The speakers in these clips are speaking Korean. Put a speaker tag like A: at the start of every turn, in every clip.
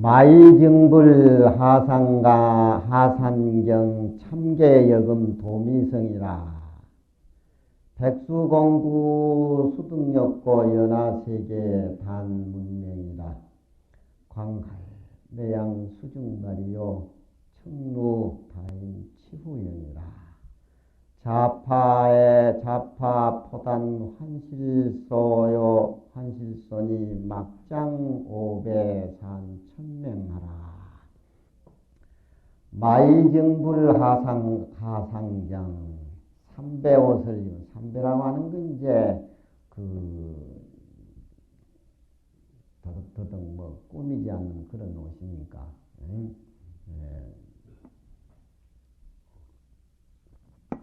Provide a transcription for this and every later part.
A: 마이정불 하산경 참계여금 도미성이라. 백수공부 수등력고 연하세계 단문명이라. 광할 매양 수중말이요 청루 다인 치후영이라. 자파 포단 환실소요 환실소니 막장 오배산 천명하라. 마이정불 하상경 삼배옷을 삼배라고 하는 건 이제 더덕 뭐 꾸미지 않는 그런 옷이니까.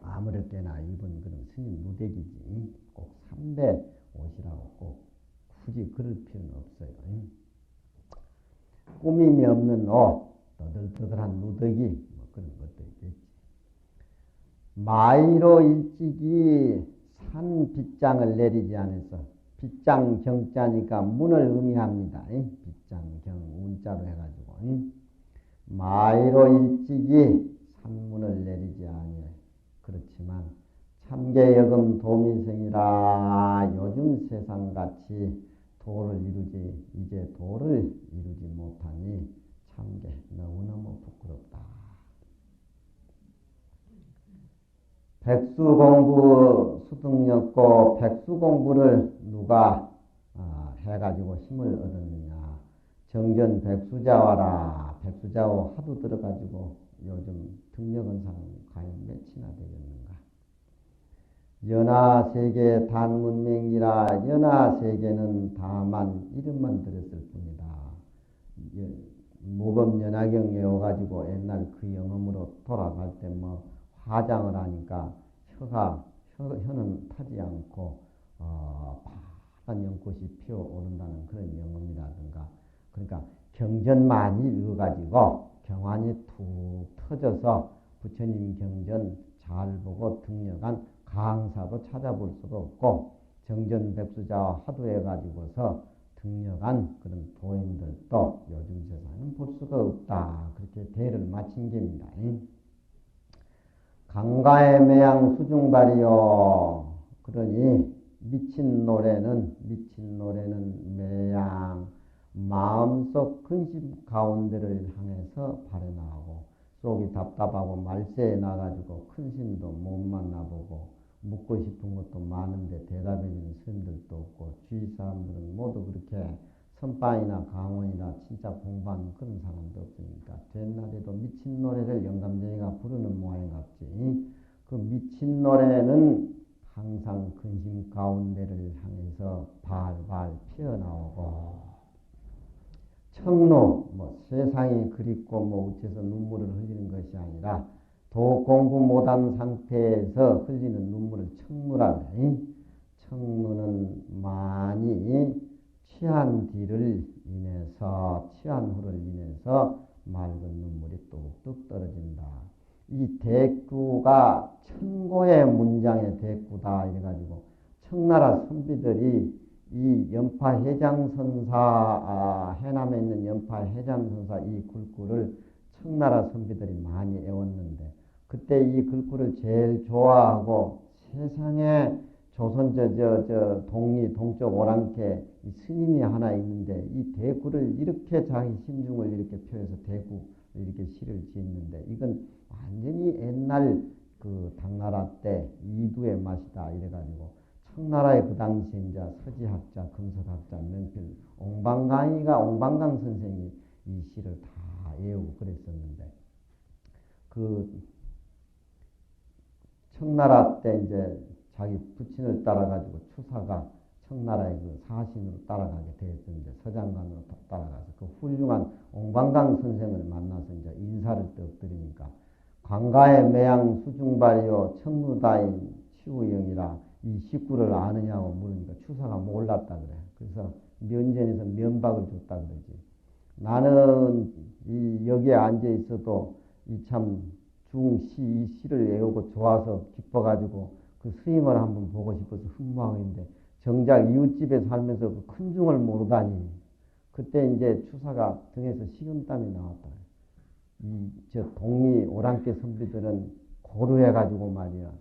A: 아무렇게나 입은 그런 스님 누대기지. 꼭 삼배 옷이라고 꼭 굳이 그럴 필요는 없어요. 꾸밈이 없는 옷, 떠들떠들한 누더기, 뭐 그런 것도 있겠지. 마이로 일찍이 산 빗장을 내리지 않아서, 빗장 경자니까 문을 의미합니다. 빗장 경, 운자로 해가지고. 마이로 일찍이 산문을 내리지 아니하여. 그렇지만 참계여금 도민성이라. 요즘 세상같이 이제 도를 이루지 못하니 참게 너무너무 부끄럽다. 백수공부 수등였고, 백수공부를 누가 해가지고 힘을 얻었느냐. 정전 백수자와라. 백수자와 하도 들어가지고 요즘 등력한 사람 과연 몇이나 되겠는가. 연하세계 단문명이라. 연하세계는 다만 이름만 들었을 뿐이다. 모범연화경 외워가지고 옛날 그 영음으로 돌아갈 때 뭐 화장을 하니까 혀는 타지 않고 파란 연꽃이 피어오른다는 그런 영음이라든가. 그러니까 경전 많이 읽어가지고 경환이 툭 터져서 부처님 경전 잘 보고 등력한 강사도 찾아볼 수가 없고, 정전백수자와 하도해가지고서 등력한 그런 도인들도 요즘 세상은 볼 수가 없다. 그렇게 대를 마친 겁니다. 강가의 매양 수중발이요. 그러니 미친 노래는 매양 마음속 근심 가운데를 향해서 발에 나오고, 속이 답답하고 말세에 나가지고 큰심도 못 만나보고 묻고 싶은 것도 많은데 대답해주는 스님들도 없고, 주위 사람들은 모두 그렇게 선방이나 강원이나 진짜 공부하는 그런 사람도 없으니까 된날에도 미친 노래를 영감쟁이가 부르는 모양 같지. 그 미친 노래는 항상 근심 가운데를 향해서 발발 피어나오고, 청로, 세상이 그립고 우체서 눈물을 흘리는 것이 아니라 도 공부 못한 상태에서 흘리는 눈물을 청루라 그래. 청루는 많이 취한 후를 인해서 맑은 눈물이 뚝뚝 떨어진다. 이 대꾸가 천고의 문장의 대꾸다. 이래가지고 청나라 선비들이 이 연파해장선사, 해남에 있는 연파해장선사 이 글구를 청나라 선비들이 많이 애웠는데, 그때 이 글구를 제일 좋아하고 세상에 조선 동쪽 오랑캐 이 스님이 하나 있는데, 이 대구를 이렇게 자기 심중을 이렇게 표해서 대구 이렇게 시를 지었는데, 이건 완전히 옛날 그 당나라 때 이두의 맛이다. 이래가지고 청나라의 그 당시에 이제 서지학자, 금석학자, 명필 옹방강 선생이 이 시를 다 외우고 그랬었는데, 그 청나라 때 이제 자기 부친을 따라가지고 추사가 청나라의 그 사신으로 따라가게 되었는데, 서장관으로 따라가서 그 훌륭한 옹방강 선생을 만나서 이제 인사를 떡 드리니까, 광가의 매양 수중발이요 청루다인 치우영이라. 이 식구를 아느냐고 물으니까 추사가 몰랐다 그래. 그래서 면전에서 면박을 줬다 그러지. 나는 여기에 앉아 있어도 이 시를 외우고 좋아서 기뻐가지고 그 스님을 한번 보고 싶어서 흠모하고 있는데, 정작 이웃집에 살면서 그 큰 중을 모르다니. 그때 이제 추사가 등에서 식은땀이 나왔다. 저 동리 오랑캐 선비들은 고루해가지고 말이야.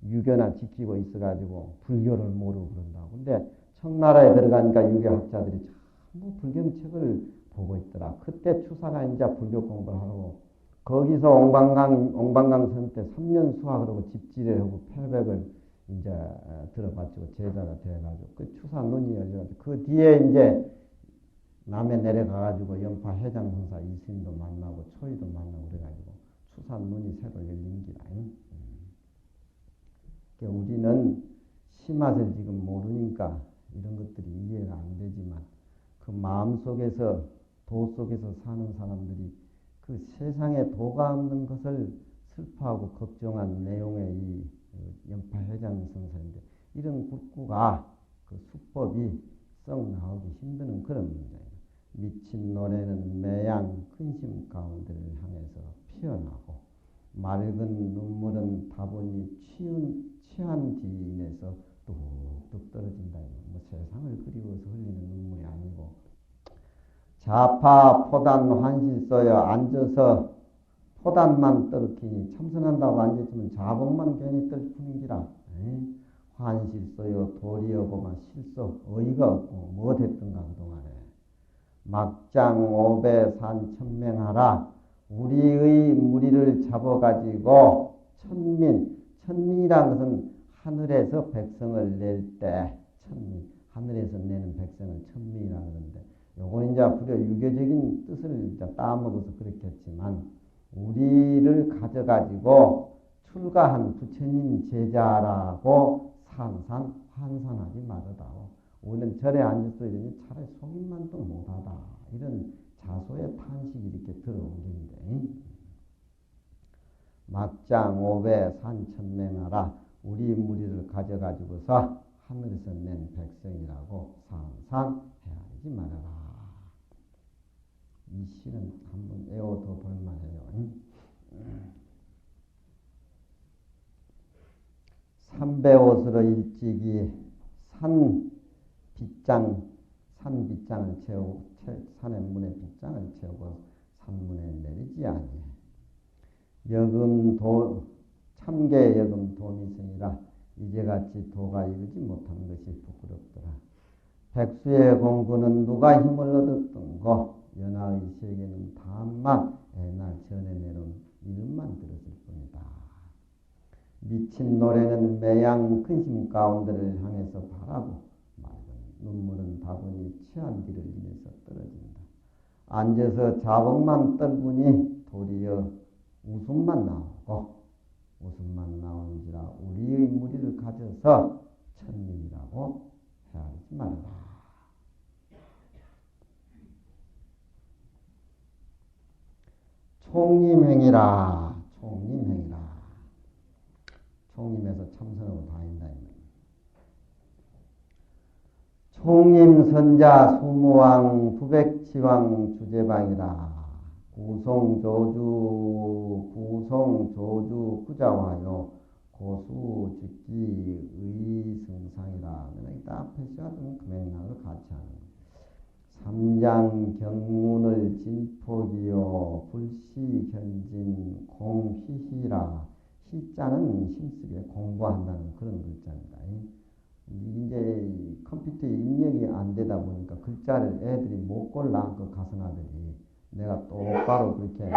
A: 유교나 지키고 있어가지고 불교를 모르고 그런다고. 근데 청나라에 들어가니까 유교학자들이 전부 불경책을 보고 있더라. 그때 추사가 이제 불교 공부를 하고 거기서 옹방강 선 때 3년 수학을 하고 집지를 하고 패백을 이제 들어가지고 제자가 돼가지고 그 추사 눈이 열려가지고 그 뒤에 이제 남해 내려가가지고 연파 해장 선사 이스님도 만나고 초이도 만나고 그래가지고 추사 눈이 새로 열린 기라. 그러니까 우리는 시맛을 지금 모르니까 이런 것들이 이해가 안 되지만 그 마음 속에서 도 속에서 사는 사람들이 그 세상에 도가 없는 것을 슬퍼하고 걱정한 내용의 이 연파 해장 선사인데 이런 굴구가 그 수법이 썩 나오기 힘드는 그런 문제예요. 미친 노래는 매양 근심 가운데를 향해서 피어나고 맑은 눈물은 다분히 취한 뒤인에서 뚝뚝 떨어진다. 뭐 세상을 그리워서 흘리는 눈물이 아니고 자파 포단 환실 써여 앉아서 포단만 떨어키니 참선한다고 앉았으면 자복만 괜히 떨푸는기라. 환실 써여 도리여고만 실소 어이가 없고 뭐 됐던가 그동안에 막장 오배 산 천맹하라. 우리의 무리를 잡아가지고 천민이라는 것은 하늘에서 백성을 낼 때 천민, 하늘에서 내는 백성을 천민이라고 하는데 요거 이제 불교 유교적인 뜻을 이제 따먹어서 그렇게 했지만 우리를 가져가지고 출가한 부처님 제자라고 산산 환산하지 말아다오. 우리는 절에 앉아서 이러니 차라리 속임만도 못하다. 이런 자소의 탄식이 이렇게 들어온 건데 막장 오배 산천맹하라. 우리 무리를 가져가지고서 하늘에서 낸 백성이라고 산산 헤아리지 말아라. 이 시는 한번 외워둬 볼만해요. 300옷으로 일찍이 산 빗장을 채우고 산의 문에 빗장을 채우고 산문에 내리지 아니해. 참계 여금 도미성이라 이제같이 도가 이루지 못한 것이 부끄럽더라. 백수의 공부는 누가 힘을 얻었던고 연하의 세계는 다만 옛날 전에 내려온 이름만 들었을 뿐이다. 미친 노래는 매양 근심 가운데를 향해서 바라고 맑은 눈물은 다분히 취한 길을 인해서 떨어진다. 앉아서 자복만 떨구니 도리어 웃음만 나오는지라 우리의 무리를 가져서 천민이라고 헤아리지 말라. 총림행이라. 총림에서 참선하고 다닌다. 총림선자 수무왕 부백치왕 주제방이라. 구송조주 구자와요 고수직기 의성상이라. 딱 패시하던 금액락을 같이 하는 삼장 경문을 진폭이요 불시견진 공희희라. 희자는 힘쓰게 공부한다는 그런 글자입니다. 이제 컴퓨터 입력이 안 되다 보니까 글자를 애들이 못 골라. 그 가선아들이 내가 똑바로 그렇게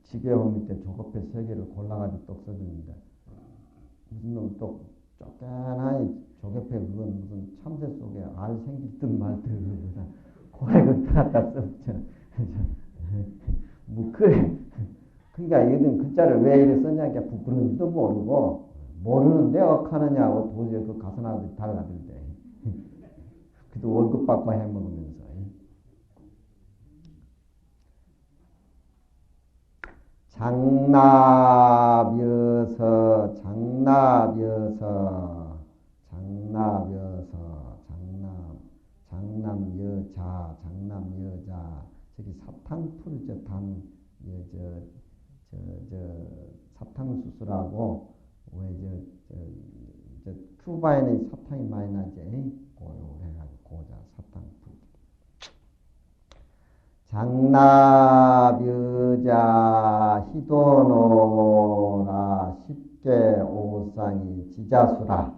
A: 지게호 밑에 조급해 3개를 골라가지고 똑 써주는데 무슨 놈 또 쫓겨나니 조급해 그건 무슨 참새 속에 알 생길 듯 말 듯 고래 걷다 갖다 써붙여. 뭐 그래. 그러니까 얘는 글자를 왜 이래 썼냐니까 부끄러운지도 모르고 모르는데 억하느냐고 도저히 그 가선아들이 달라들대. 그래도 월급 받고 해먹으면서. 장납여서 장남여자 저기 사탕풀 사탕수수라고 왜 큐바에는 사탕이 많이 나지 고요 해가지고 고자 사탕풀 장납여자 희도노라 십계 오상이 지자수라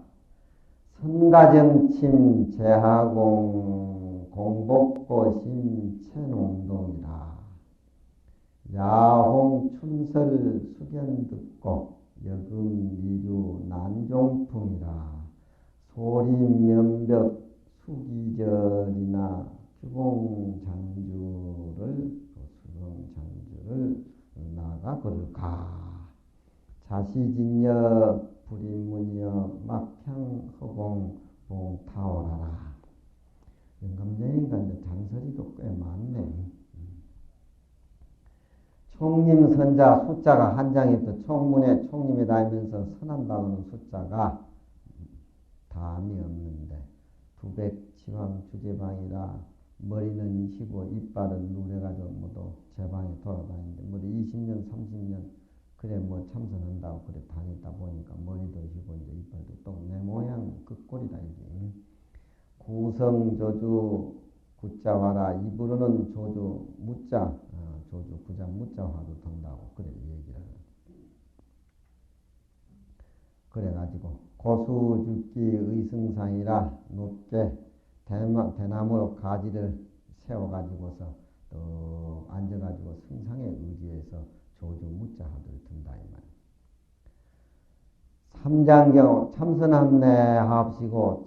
A: 선가정침 제하공 공복고심 채농동이라 야홍 춘설 수견듣고 여금 미주 난종풍이라 소림면벽 수기절이나 수공장주를 나가 걸을까 자시진여 불임문여 막향허공 봉타오라라. 영감쟁이가 이제 잔소리도 꽤 많네. 총림 선자 숫자가 한 장에 또 총문에 총림에 다니면서 선한다고는 숫자가 다음이 없는데 두백지방 주제방이라 머리는 희고 이빨은 누래가지고 모두 제방에 돌아다니는데 모두 20년 30년 그래 뭐 참선한다고 그래 다니다 보니까 머리도 희고 이제 이빨도 또 내 모양 그 꼴이다 이게. 구성조주 구자화라 입으로는 조주 무자 조주 구자 무자화도 된다고 그래 얘기를 그래가지고 고수죽기 의승상이라 높게 대나무로 가지를 세워가지고서 또 앉아가지고 승상에 의지해서 조주 무자화를 든다 이 말. 삼장경 참선함내 합시고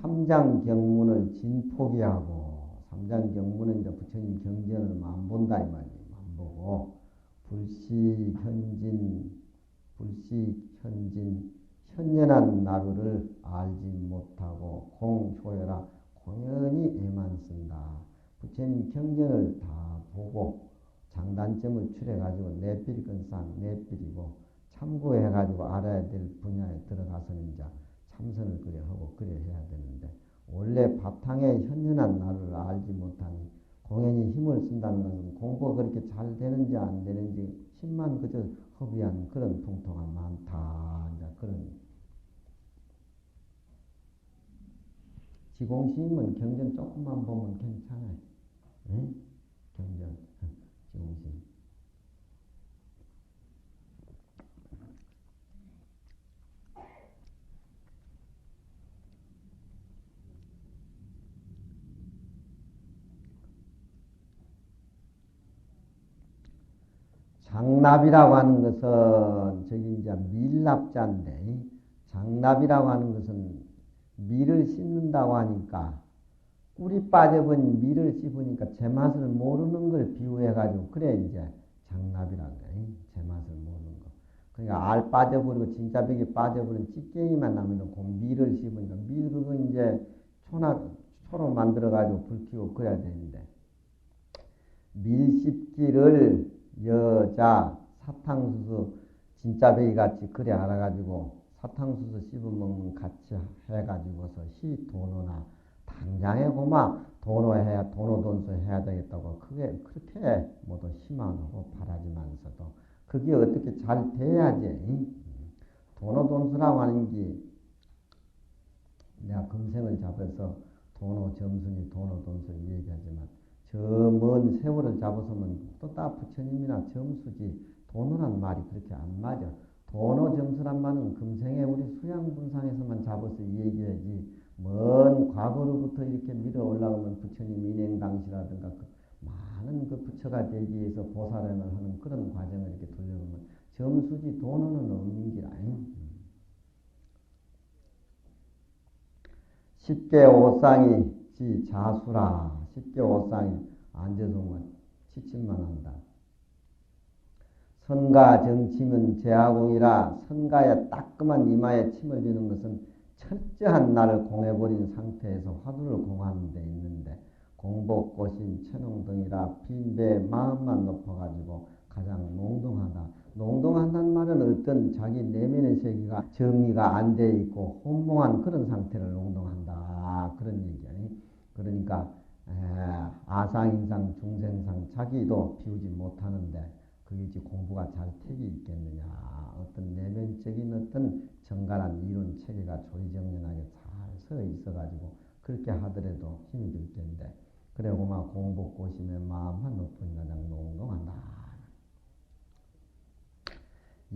A: 삼장경문을 진포기하고 삼장경문은 이제 부처님 경전을 안 본다 이 말이에요. 안 보고 불시현진 현연한 나루를 알지 못하고 공초여라 공연히 애만 쓴다. 부처님 경전을 다 보고 장단점을 추려가지고 내필건상 내필이고 참고해가지고 알아야 될 분야에 들어가서는 이제 참선을 그래 하고 그래 해야 되는데 원래 바탕에 현연한 나를 알지 못하니 공연히 힘을 쓴다는 것은 공부가 그렇게 잘 되는지 안 되는지 힘만 그저 허비한 그런 통통가 많다. 이제 그런 지공심은 경전 조금만 보면 괜찮아요. 응? 경전 지공심. 장납이라고 하는 것은 저기 이제 밀납자인데 장납이라고 하는 것은 밀을 씹는다고 하니까 꿀이 빠져본 밀을 씹으니까 제맛을 모르는 걸 비유해가지고 그래 이제 장납이라고 해. 제맛을 모르는 거. 그러니까 알 빠져버리고 진짜 벽이 빠져버린 찌개기만 나면 그 밀을 씹으니까 밀 그거 이제 초로 만들어가지고 불 켜고 그래야 되는데 밀 씹기를 여자 사탕수수 진짜 베이 같이 그래 알아가지고 사탕수수 씹어먹는 같이 해가지고서 희도노나 당장에 고마 도노해야 도노돈수 해야 되겠다고 그게 그렇게 모두 희망하고 바라지만서도 그게 어떻게 잘 돼야지. 도노돈수라고 하는 게 내가 금생을 잡아서 도노 점순이 도노돈수 얘기하지만 저 먼 세월을 잡아서면 또 다 부처님이나 점수지 도노란 말이 그렇게 안 맞아. 도노 점수란 말은 금생에 우리 수양분상에서만 잡아서 얘기하지 먼 과거로부터 이렇게 밀어 올라가면 부처님 인행당시라든가 그 많은 그 부처가 되기 위해서 보살행을 하는 그런 과정을 이렇게 돌려보면 점수지 도노는 없는 길 아니. 십계 오상이 지 자수라. 십계 오상이 앉아서 치침만 한다. 선가 정침은 제하공이라 선가에 따끔한 이마에 침을 주는 것은 철저한 나를 공해버린 상태에서 화두를 공하는 데 있는데 공복, 고심, 천홍 등이라 빈배 마음만 높아가지고 가장 농동하다. 농동한다는 말은 어떤 자기 내면의 세계가 정리가 안 돼 있고 혼몽한 그런 상태를 농동한다. 그런 얘기야. 그러니까 아상인상, 중생상 자기도 비우지 못하는데 그게 이제 공부가 잘 택이 있겠느냐. 어떤 내면적인 어떤 정갈한 이론 체계가 조리정연하게 잘 서 있어가지고 그렇게 하더라도 힘이 들 텐데 그래고 막 공복 고심에 마음만 높은 가장 농동한다.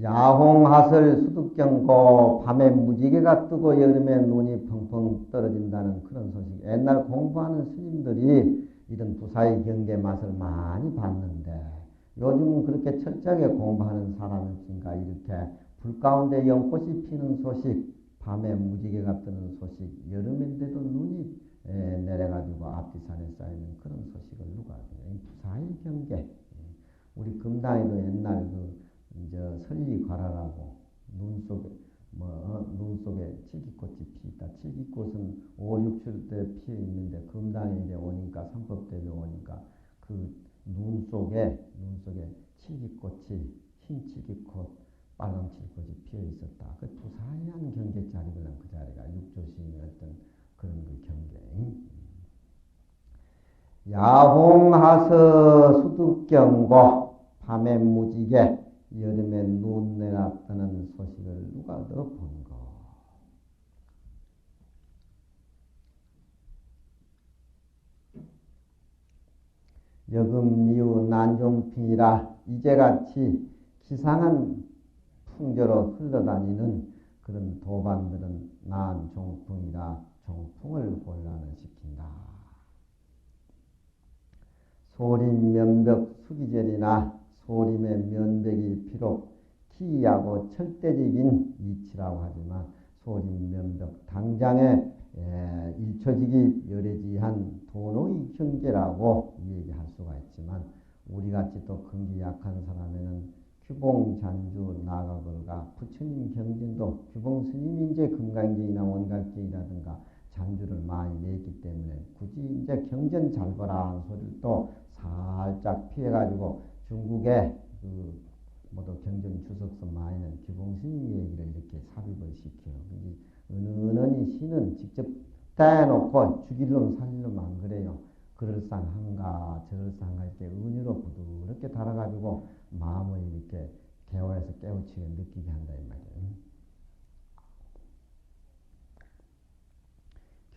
A: 야홍하설 수득경고 밤에 무지개가 뜨고 여름에 눈이 펑펑 떨어진다는 그런 소식. 옛날 공부하는 스님들이 이런 부사의 경계 맛을 많이 봤는데 요즘은 그렇게 철저하게 공부하는 사람이 없으니까 이렇게 불 가운데 연꽃이 피는 소식, 밤에 무지개가 뜨는 소식, 여름인데도 눈이 내려가지고 앞뒤산에 쌓이는 그런 소식을 누가 하냐. 부사의 경계. 우리 금당에도 옛날 이제 설리과라라고 눈 속에 칠기꽃이 피있다. 칠기꽃은 5, 6, 7때 피어 있는데 금당에 이제 오니까 삼법대에 오니까 그 눈 속에 칠기꽃이 흰 칠기꽃, 빨간 칠기꽃이 피어 있었다. 그 부사한 경계 자리가 그 자리가 육조심의 어떤 그런 그 경계. 야홍하서 수득경고 밤에 무지개 여름에 눈 내렸다는 소식을 누가 더 본 거. 여금리우 난종핑이라 이제같이 기상한 풍조로 흘러다니는 그런 도반들은 난종풍이라 종풍을 곤란을 시킨다. 소림 면벽 수기절이나 소림의 면벽이 비록 기이하고 철대적인 이치라고 하지만 소림 면벽 당장에 일초직이 여래지한 도노의 경계라고 얘기할 수가 있지만 우리같이 또 근기 약한 사람에는 규봉잔주 나가걸과 부처님 경전도 규봉 스님이 이제 금강경이나 원각경이라든가 잔주를 많이 냈기 때문에 굳이 이제 경전 잘 보라 하는 소리를 또 살짝 피해가지고 중국의 모두 경전 주석서 많이는 규봉 스님 얘기를 이렇게 삽입을 시켜요. 은은히 시는 직접 따놓고 죽일 놈 살릴 놈 안 그래요. 그럴싸한가 저럴싸한가 이렇게 은유로 부드럽게 달아가지고 마음을 이렇게 개화해서 깨우치게 느끼게 한다 이 말이에요.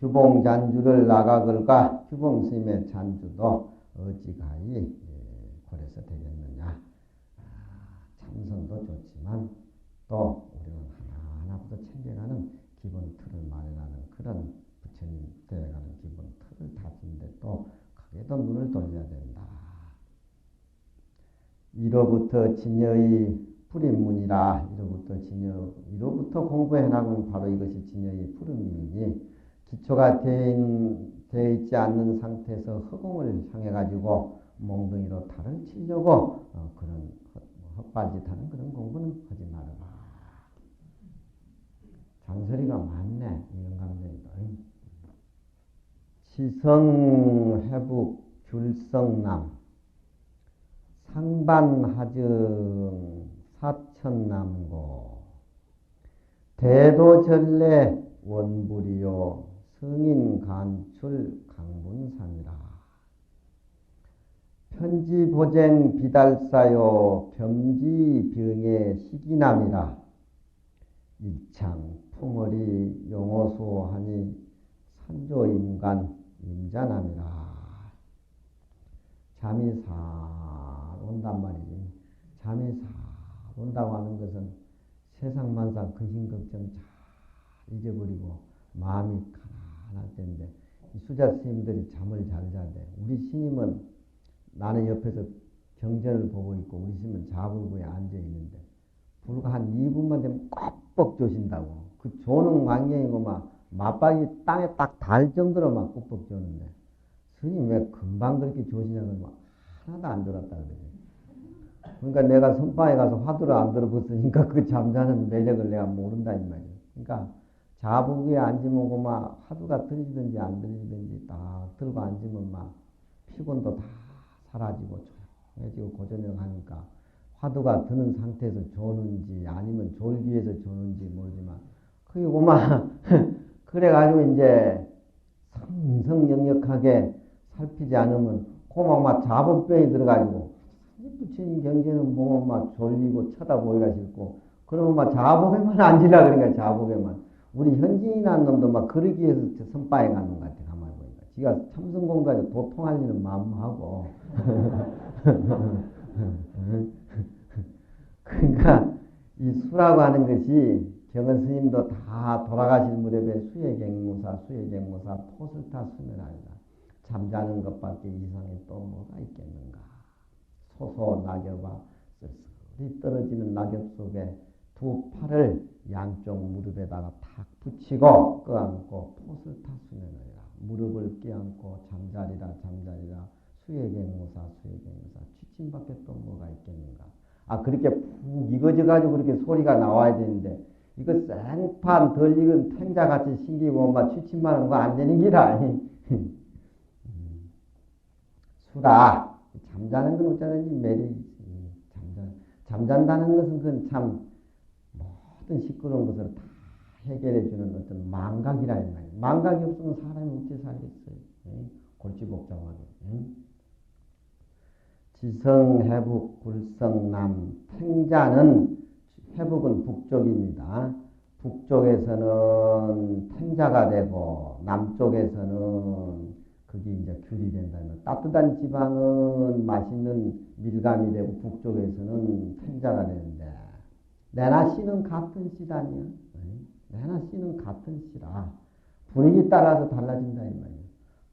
A: 규봉 잔주를 나가걸과 규봉 스님의 잔주도 어찌가히 고려서 되겠느냐. 참선도 좋지만 또 우리는 하나하나부터 챙겨가는 기본 틀을 마련하는 그런 부처님 되어가는 기본 틀을 다진데 또 크게도 눈을 돌려야 된다. 이로부터 진여의 불인문이라 이로부터 공부해나가면 바로 이것이 진여의 불인문이니 기초가 되어 있지 않는 상태에서 허공을 향해가지고 몽둥이로 탈을 치려고 그런 헛발짓하는 그런 공부는 하지 말아라. 잔소리가 많네. 이영감정이도. 지성해북 귤성남 상반하증 사천남고 대도전례 원불이요 성인간출 강분산이라 편지보쟁 비달사요 병지병의 시기남이라 일창 풍월이 용호수하니 산조임간 임자남이라. 잠이 살 온단 말이지. 잠이 살 온다고 하는 것은 세상만사 근심걱정 잘 잊어버리고 마음이 가난할 때인데 이 수자 스님들이 잠을 잘 자대. 우리 스님은 나는 옆에서 경전을 보고 있고 우리 스님은 자불구에 앉아 있는데 불과 한 2분만 되면 꽉뻑 조신다고. 그 조는 광경이고 막 맞박이 땅에 딱 닿을 정도로 막 꾹뻑 조는데 스님 왜 금방 그렇게 조시냐고 막 하나도 안 졸았다 그러지. 그러니까 내가 선방에 가서 화두를 안 들어봤으니까 그 잠자는 매력을 내가 모른다 이 말이야. 그러니까 자부구에 앉으면 막 화두가 들리든지 안 들리든지 딱 들고 앉으면 막 피곤도 다 사라지고 조용해지고 고저녁하니까 화두가 드는 상태에서 조는지 아니면 졸기 위해서 조는지 모르지만 그리고 막 그래가지고 이제 성성역역하게 살피지 않으면 고막 막 자본병이 들어가지고 부처님 경계는 보면 막 졸리고 쳐다보기가 싫고 그러면 막 자복에만 앉으라 그러니까 자복에만 우리 현지인한 놈도 막 그러기 위해서 선바에 가는 것 같아. 가만히 보니까 지가 참선공부에 도통하려는 마음하고. 그러니까 이 수라고 하는 것이 경은 스님도 다 돌아가실 무렵에 수예경무사 토슬타 수면하리라. 잠자는 것밖에 이상이 또 뭐가 있겠는가. 소소 낙엽아 쓸쓸히 떨어지는 낙엽 속에 두 팔을 양쪽 무릎에다가 탁 붙이고 껴안고 토슬타 수면하리라. 무릎을 껴안고 잠자리라 수예경무사 취침밖에 또 뭐가 있겠는가. 아, 그렇게 푹 익어져가지고 그렇게 소리가 나와야 되는데, 이거 생판 덜 익은 탱자같이 신기고, 막 취침만 하는 거 안 되는 기라. 수라. 잠자는 건 어쩌든지 매력이지. 잠잔다는 것은 그건 참 모든 시끄러운 것을 다 해결해주는 어떤 망각이라 이 말이야. 망각이 없으면 사람이 어떻게 살겠어요? 골치복잡하게. 지성, 해북, 굴성, 남, 탱자는, 해북은 북쪽입니다. 북쪽에서는 탱자가 되고, 남쪽에서는 그게 이제 귤이 된다면, 따뜻한 지방은 맛있는 밀감이 되고, 북쪽에서는 탱자가 되는데, 내나 씨는 같은 씨다니요. 내나 씨는 같은 씨라. 분위기 따라서 달라진다, 이 말이에요.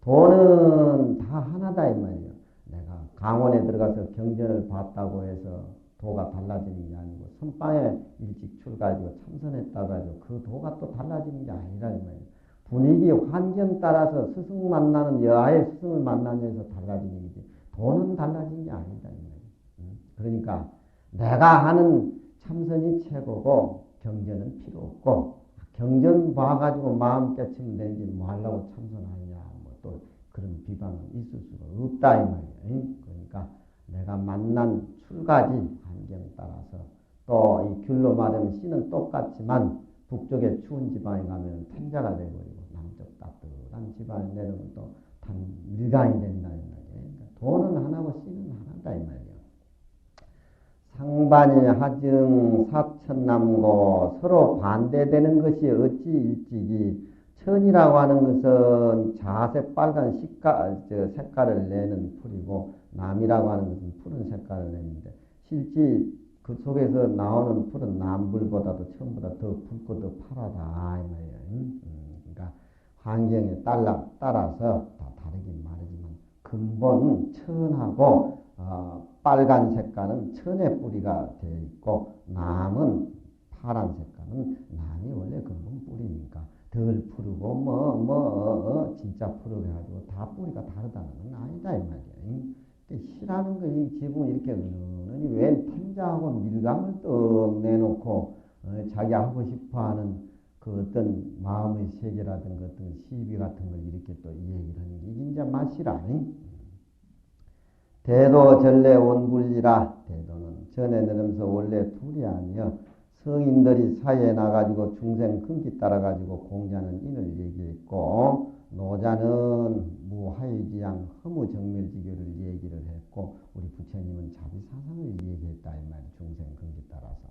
A: 도는 다 하나다, 이 말이에요. 내가 강원에 들어가서 경전을 봤다고 해서 도가 달라지는 게 아니고, 선방에 일찍 출가하고 참선했다고 해서 그 도가 또 달라지는 게 아니라 이 말이에요. 분위기, 환경 따라서 스승 만나는 여하의 스승을 만나는 데서 달라지는 거지. 도는 달라진 게 아니다 이 말이에요. 그러니까 내가 하는 참선이 최고고 경전은 필요 없고, 경전 봐가지고 마음 깨치면 되는지 뭐 하려고 참선하느냐, 뭐 또 그런 비방은 있을 수가 없다 이 말이에요. 그러니까 내가 만난 출가지 환경 따라서, 또 이 귤로 말하면 씨는 똑같지만 북쪽에 추운 지방에 가면 탱자가 되버리고, 남쪽 따뜻한 지방에 내려오면 또 밀강이 된다 이 말이에요. 그러니까 도는 하나고 씨는 하나다 이 말이에요. 상반이 하증 사천남고, 서로 반대되는 것이 어찌 일찍이, 천이라고 하는 것은 자색 빨간 색깔을 내는 풀이고, 남이라고 하는 것은 푸른 색깔을 내는데, 실제 그 속에서 나오는 푸른 남불보다도 천보다 더 붉고 더 파랗다 이 말이에요. 그러니까 환경에 따라서 다 다르긴 말이지만, 근본 천하고 빨간 색깔은 천의 뿌리가 되어 있고, 남은 파란 색깔은 남이 원래 근본 뿌리니까 덜 푸르고 진짜 푸르게 해가지고 다 뿌리가 다르다는 건 아니다 이 말이에요. 시라는 거 이 지붕 이렇게 은은히 웬 탱자하고 밀감을 떡 내놓고 자기 하고 싶어하는 그 어떤 마음의 세계라든가 어떤 시비 같은 걸 이렇게 또 얘기를 하는 게 이게 이제 맛이라. 대도 전래 원불이라. 대도는 전에 내려면서 원래 둘이 아니여 성인들이 사이에 나가지고 중생 금기 따라가지고 공자는 인을 얘기했고, 노자는 무하유지양 허무정멸지교를 얘기를 했고, 우리 부처님은 자비사상을 얘기했다 이 말이에요. 중생 금기 따라서.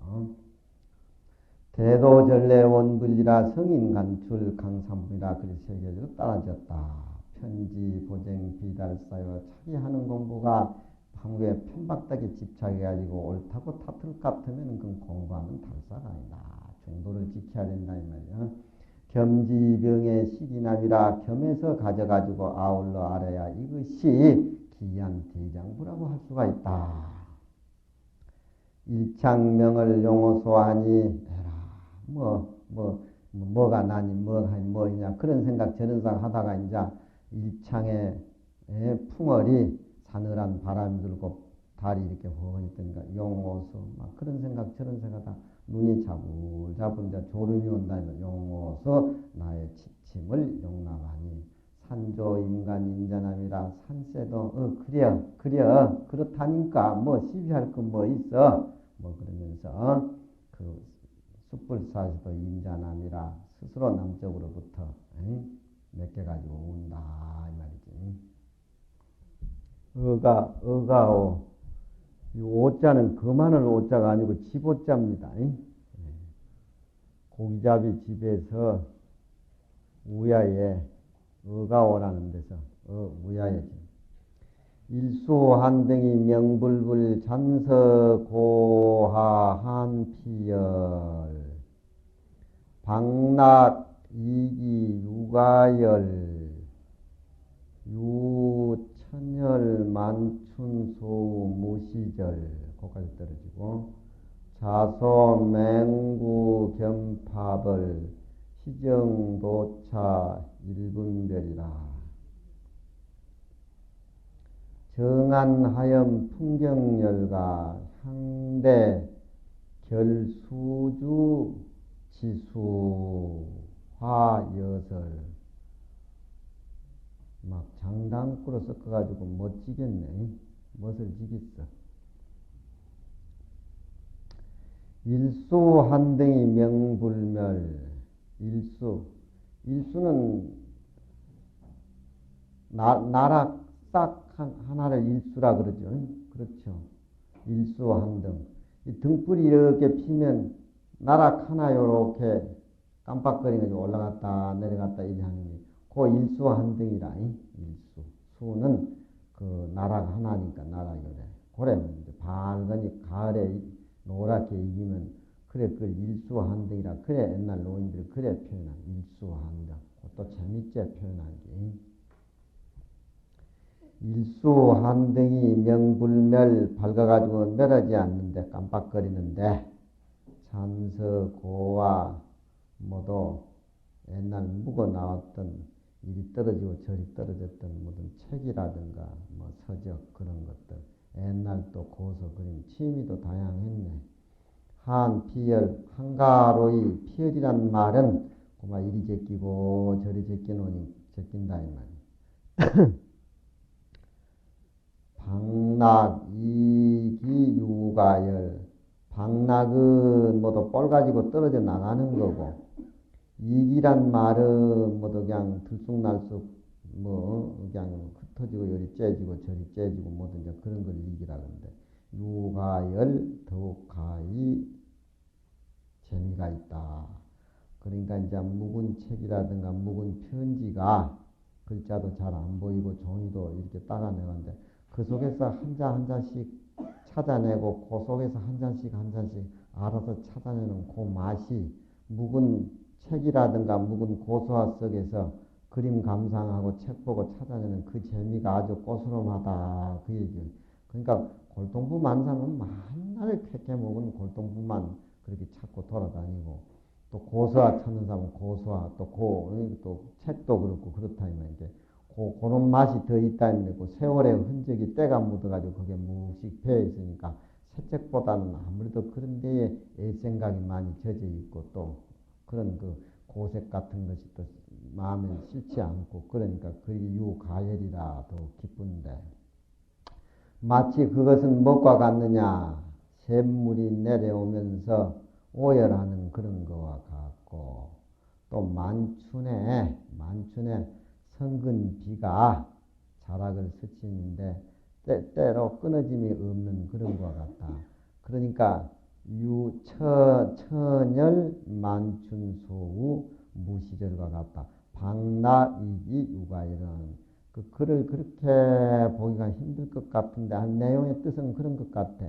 A: 대도 전래 원불이라 성인 간출 강삼분이라 그리 세계적으로 따라졌다. 편지, 보쟁, 비달사요, 차기 하는 공부가 한국에 편박하게 집착해가지고 옳다고 타틀 같으면 그건 공부하는 달사가 아니다. 중도를 지켜야 된다 이 말이야. 겸지병의 시기남이라, 겸해서 가져가지고 아울러 알아야 이것이 기한 대장부라고 할 수가 있다. 일창명을 용어소하니 뭐가 나니 뭐이냐 그런 생각 저런 생각 하다가 이제 일창의 풍월이 사늘한 바람이 불고 달이 이렇게 훤히 뜨니까 용호소 막 그런 생각 저런 생각하다 눈이 자불자불 이제 졸음이 온다면 용호소 나의 지침을 용납하니, 산조 인간 인자남이라. 산세도 그려 그렇다니까 뭐 시비할 거 뭐 있어 뭐 그러면서 그 숯불사시도 인자남이라 스스로 남쪽으로부터 몇 개 가지고 온다 이 말이지. 어가오. 이 오자는 그만할 오자가 아니고 집오자입니다. 고기잡이 집에서 우야에 어가 오라는 데서 무야여지. 일수한등이 명불불 잔서고하 한피열 박락 이기 유가열 유천열 만춘소우 무시절 거기까지 떨어지고 자소 맹구 겸파벌 시정도차 일분별이라 정안하염 풍경열과 향대 결수주 지수 화여설 막 장단구로 섞어가지고 멋지겠네. 멋을 지겠어. 일수한등이 명불멸 일수는 나락 딱 하나를 일수라 그러죠. 그렇죠. 일수한등. 이 등불이 이렇게 피면 나락 하나 요렇게 깜빡거리면서 올라갔다 내려갔다 이렇게 하는 게 그 일수한등이라. 일수. 수는 그 나락 하나니까 나락이래. 고래 이제 밝으니 가을에 노랗게 익으면 그래 그걸 일수한등이라. 그래 옛날 노인들이 그래 표현한 일수한등. 또 재밌게 표현한 게. 일수한등이 명불멸 밝아가지고 멸하지 않는데 깜빡거리는데 잔서고와 모두 옛날 묵어 나왔던 이리 떨어지고 저리 떨어졌던 모든 책이라든가 뭐 서적 그런 것들 옛날 또 고서 그림 취미도 다양했네. 한피열 한가로이 피열이란 말은 고마 이리 제끼고 저리 제끼노니 제낀다 이 말이야. 박락 이기 유가열 박락은 모두 뻘 가지고 떨어져 나가는 거고 이기란 말은 모두 그냥 들쑥날쑥 뭐 그냥 흩어지고 요리 째지고 저리 째지고 모두 이제 그런 걸 이기라 그러는데 유가열 더욱 가히 재미가 있다. 그러니까 이제 묵은 책이라든가 묵은 편지가 글자도 잘 안 보이고 종이도 이렇게 따가내는데 그 속에서 한 잔 한 잔씩 찾아내고 그 속에서 한 잔씩 한 잔씩 알아서 찾아내는 그 맛이 묵은 책이라든가 묵은 고소화 속에서 그림 감상하고 책 보고 찾아내는 그 재미가 아주 꼬스름하다 그 얘기예요. 그러니까 골동품 만사는 만날 캐캐 먹은 골동품만 그렇게 찾고 돌아다니고 또 고소화 찾는 사람은 고소화 또 책도 그렇고 그렇다 이 말이죠. 그런 맛이 더 있다는 거. 세월의 흔적이 때가 묻어가지고 그게 묵씩 배어 있으니까 새 책보다는 아무래도 그런 데에 애생각이 많이 젖어 있고 또 그런 그 고색 같은 것이 또 마음에 싫지 않고 그러니까 그게 유가열이라 더 기쁜데 마치 그것은 무엇과 같느냐 샘물이 내려오면서 오열하는 그런 거와 같고 또 만춘에 성근 비가 자락을 스치는데 때로 끊어짐이 없는 그런 것 같다. 그러니까 천열 만춘소우 무시절과 같다. 박락이기 유가열은 그 글을 그렇게 보기가 힘들 것 같은데 한 내용의 뜻은 그런 것 같아.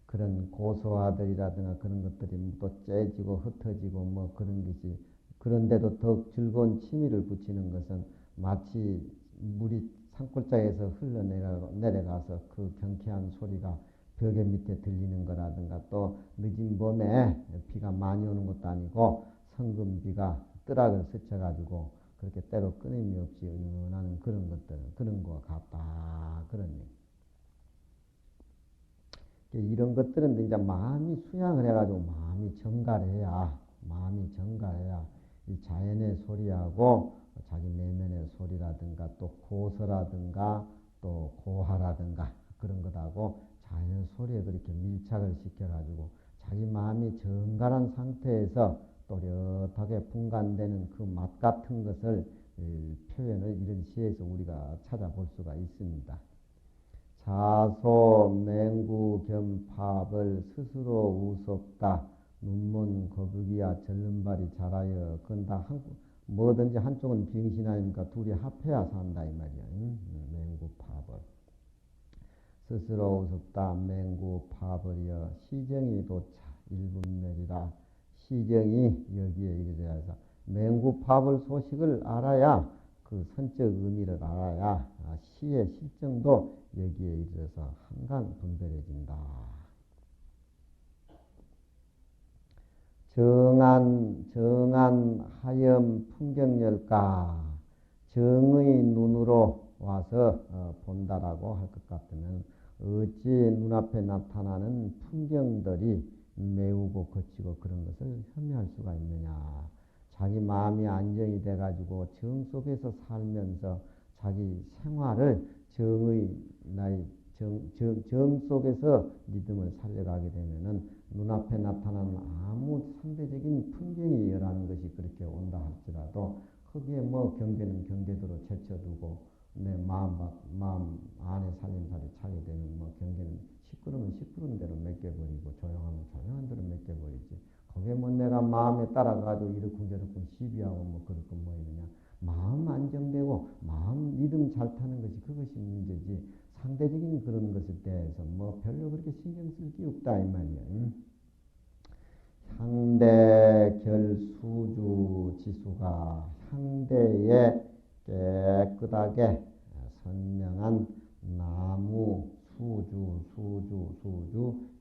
A: 그런 고소화들이라든가 그런 것들이 또 째지고 흩어지고 뭐 그런 것이 그런데도 더욱 즐거운 취미를 붙이는 것은 마치 물이 산골짜기에서 흘러내려가서 그 경쾌한 소리가 벽에 밑에 들리는 거라든가 또 늦은 봄에 비가 많이 오는 것도 아니고 성금비가 뜰악을 스쳐가지고 그렇게 때로 끊임이 없이 은은하는 그런 것들, 그런 거와 같다. 그런 얘기. 이런 것들은 이제 마음이 수양을 해가지고 마음이 정갈해야 이 자연의 소리하고 자기 내면의 소리라든가 또 고서라든가 또 고하라든가 그런 것하고 자연 소리에 그렇게 밀착을 시켜가지고 자기 마음이 정갈한 상태에서 또렷하게 분간되는 그 맛 같은 것을 표현을 이런 시에서 우리가 찾아볼 수가 있습니다. 자소 맹구 겸팝을 스스로 우습다. 눈먼 거북이야 절름발이 자라여. 그건 다 뭐든지 한쪽은 빙신 아닙니까? 둘이 합해야 산다 이 말이야. 맹구파벌. 스스로 우습다 맹구파벌이여 시정이 도차 일분멸이라. 시정이 여기에 이르러서 맹구파벌 소식을 알아야 그 선적 의미를 알아야 시의 실정도 여기에 이르러서 한간 분별해진다. 정한 하염 풍경열가. 정의 눈으로 와서 본다라고 할 것 같으면 어찌 눈앞에 나타나는 풍경들이 매우고 거치고 그런 것을 혐의할 수가 있느냐. 자기 마음이 안정이 돼가지고 정 속에서 살면서 자기 생활을 정 속에서 믿음을 살려가게 되면은 눈앞에 나타나는 아무 상대적인 풍경이라는 것이 그렇게 온다 할지라도 거기에 뭐 경계는 경계대로 제쳐두고 내 마음 안에 살림살이 차게 되면 뭐 경계는 시끄러우면 시끄러운 대로 맡겨버리고 조용하면 조용한 대로 맡겨버리지. 거기에 뭐 내가 마음에 따라가지고 이렇쿵저렇쿵 시비하고 뭐 그렇고 뭐 이러냐. 마음 안정되고 마음 믿음 잘 타는 것이 그것이 문제지. 상대적인 그런 것에 대해서 뭐 별로 그렇게 신경 쓸 게 없다 이 말이야. 향대 결수주 지수가 향대에 깨끗하게 선명한 나무 수주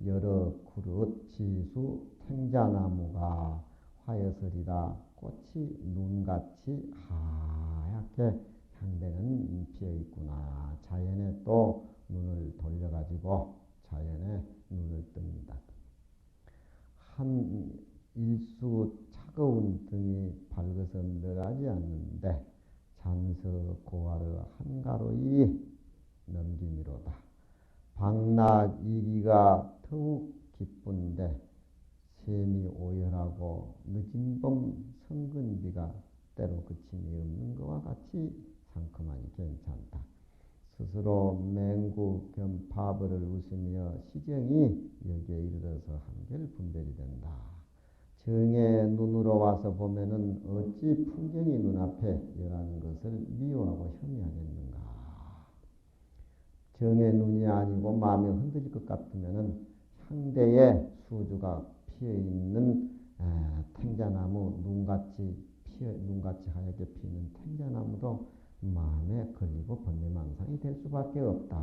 A: 여러 그릇 지수 탱자나무가 화여설이라 꽃이 눈같이 하얗게 향대는 피어 있구나. 자연에 또 눈을 돌려가지고 자연에 눈을 뜹니다. 한 일수 차가운 등이 밝아서 늘하지 않는데 잔서 고화를 한가로이 넘김이로다. 방락 이기가 더욱 기쁜데 샘이 오열하고 늦은 봄 성근비가 때로 그침이 없는 것과 같이 상큼하니 괜찮다. 스스로 맹구 겸 파벌을 웃으며 시정이 여기에 이르러서 한결 분별이 된다. 정의 눈으로 와서 보면은 어찌 풍경이 눈앞에 여라는 것을 미워하고 혐의하겠는가. 정의 눈이 아니고 마음이 흔들릴 것 같으면은 상대의 수주가 피어있는 탱자나무 눈같이 하얗게 피는 탱자나무도 마음에 걸리고 번뇌망상이 될 수밖에 없다.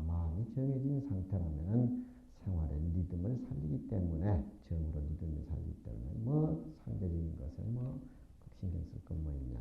A: 마음이 정해진 상태라면 생활의 리듬을 살리기 때문에 정으로 리듬을 살리기 때문에 뭐 상대적인 것을 뭐 신경 쓸 건 뭐 있냐.